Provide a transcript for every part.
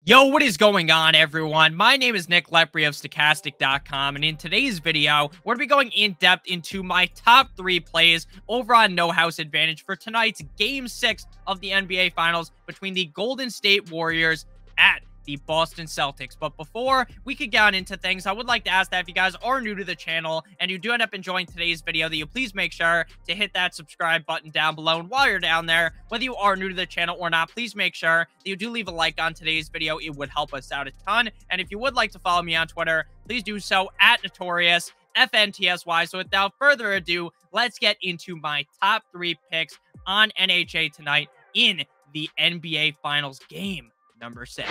Yo, what is going on, everyone? My name is Lepri of Stochastic.com, and in today's video, we're going to be going in-depth into my top 3 plays over on No House Advantage for tonight's Game 6 of the NBA Finals between the Golden State Warriors at the Boston Celtics. But before we could get on into things, I would like to ask that if you guys are new to the channel and you do end up enjoying today's video, that you please make sure to hit that subscribe button down below. And while you're down there, whether you are new to the channel or not, please make sure that you do leave a like on today's video. It would help us out a ton. And if you would like to follow me on Twitter, please do so at Notorious FNTSY. So without further ado, let's get into my top 3 picks on NHA tonight in the NBA Finals game number 6.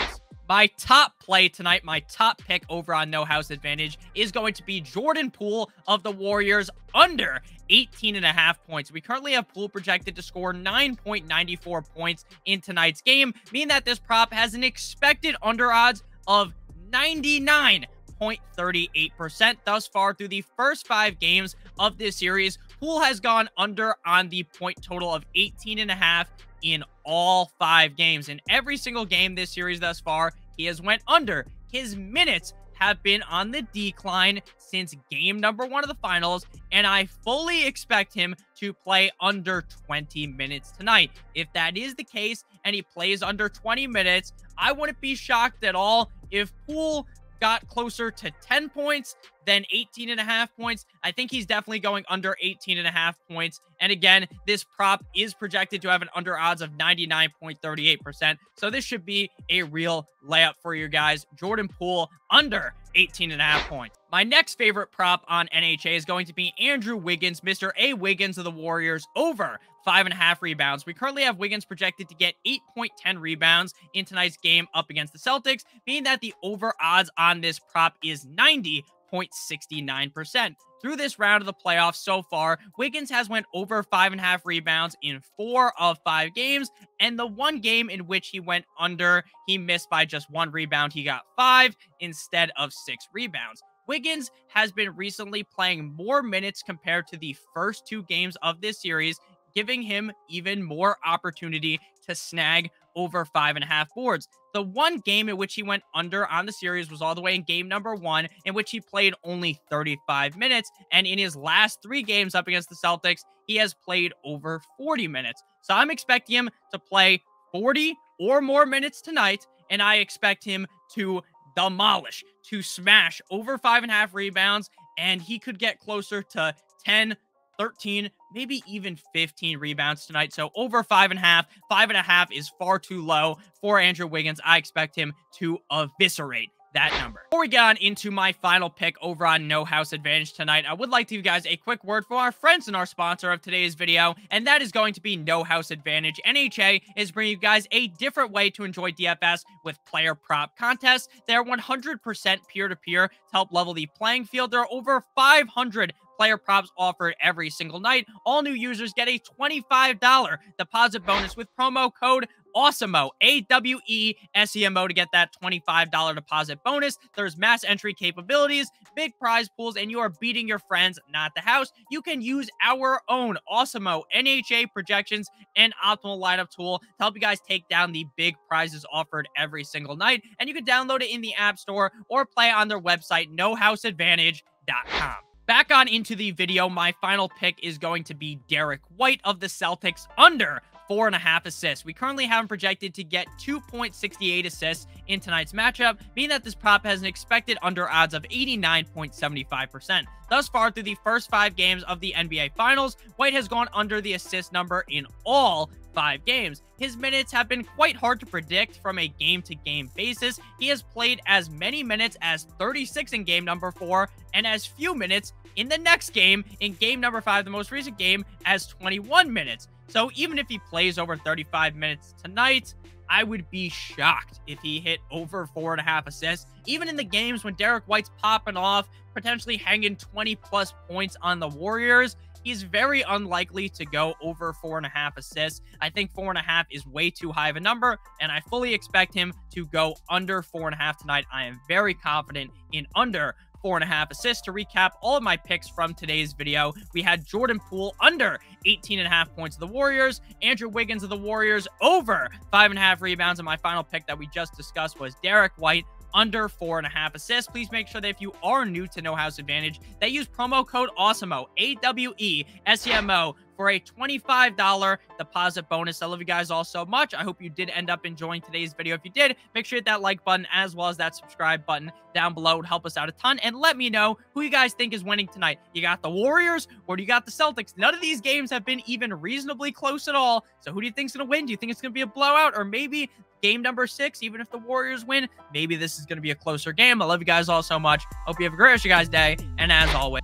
My top play tonight, my top pick over on No House Advantage is going to be Jordan Poole of the Warriors under 18.5 points. We currently have Poole projected to score 9.94 points in tonight's game, meaning that this prop has an expected under odds of 99.38% thus far through the first 5 games of this series. Poole has gone under on the point total of 18.5 in all 5 games. In every single game this series thus far, he has went under. His minutes have been on the decline since game number 1 of the finals, and I fully expect him to play under 20 minutes tonight. If that is the case and he plays under 20 minutes, I wouldn't be shocked at all if Poole got closer to 10 points than 18.5 points. I think he's definitely going under 18.5 points. And again, this prop is projected to have an under odds of 99.38%. So this should be a real layup for you guys. Jordan Poole under 18.5 points. My next favorite prop on NHA is going to be Andrew Wiggins, Mr. A. Wiggins of the Warriors, over 5.5 rebounds. We currently have Wiggins projected to get 8.10 rebounds in tonight's game up against the Celtics, meaning that the over odds on this prop is 90.69%. Through this round of the playoffs so far, Wiggins has went over 5.5 rebounds in 4 of 5 games, and the one game in which he went under, he missed by just 1 rebound. He got 5 instead of 6 rebounds. Wiggins has been recently playing more minutes compared to the first 2 games of this series, giving him even more opportunity to snag over 5.5 boards. The one game in which he went under on the series was all the way in game number 1, in which he played only 35 minutes. And in his last 3 games up against the Celtics, he has played over 40 minutes. So I'm expecting him to play 40 or more minutes tonight, and I expect him to demolish, to smash over 5.5 rebounds, and he could get closer to 10, 13, maybe even 15 rebounds tonight. So over 5.5. 5.5 is far too low for Andrew Wiggins. I expect him to eviscerate that number. Before we get on into my final pick over on No House Advantage tonight, I would like to give you guys a quick word from our friends and our sponsor of today's video, and that is going to be No House Advantage. NHA is bringing you guys a different way to enjoy DFS with player prop contests. They're 100% peer-to-peer to help level the playing field. There are over 500 player props offered every single night. All new users get a $25 deposit bonus with promo code Awesemo, AWESEMO, to get that $25 deposit bonus. There's mass entry capabilities, big prize pools, and you are beating your friends, not the house. You can use our own Awesemo NHA projections and optimal lineup tool to help you guys take down the big prizes offered every single night. And you can download it in the App Store or play on their website, nohouseadvantage.com. Back on into the video, my final pick is going to be Derrick White of the Celtics under 4.5 assists. We currently have him projected to get 2.68 assists in tonight's matchup, meaning that this prop has an expected under odds of 89.75%. Thus far, through the first 5 games of the NBA Finals, White has gone under the assist number in all 5 games. His minutes have been quite hard to predict from a game-to-game basis. He has played as many minutes as 36 in game number 4 and as few minutes in the next game, in game number 5, the most recent game, as 21 minutes. So even if he plays over 35 minutes tonight, I would be shocked if he hit over 4.5 assists. Even in the games when Derrick White's popping off, potentially hanging 20+ points on the Warriors, he's very unlikely to go over 4.5 assists. I think 4.5 is way too high of a number, and I fully expect him to go under 4.5 tonight. I am very confident in under 4.5 assists. To recap all of my picks from today's video, we had Jordan Poole under 18.5 points of the Warriors, Andrew Wiggins of the Warriors over 5.5 rebounds, and my final pick that we just discussed was Derrick White under 4.5 assists. Please make sure that if you are new to No House Advantage, that use promo code Awesemo, AWESEMO, for a $25 deposit bonus. I love you guys all so much. I hope you did end up enjoying today's video. If you did, make sure you hit that like button as well as that subscribe button down below. It would help us out a ton. And let me know who you guys think is winning tonight. You got the Warriors or do you got the Celtics? None of these games have been even reasonably close at all. So who do you think is going to win? Do you think it's going to be a blowout, or maybe game number 6, even if the Warriors win, maybe this is going to be a closer game? I love you guys all so much. Hope you have a great rest of your guys' day. And as always,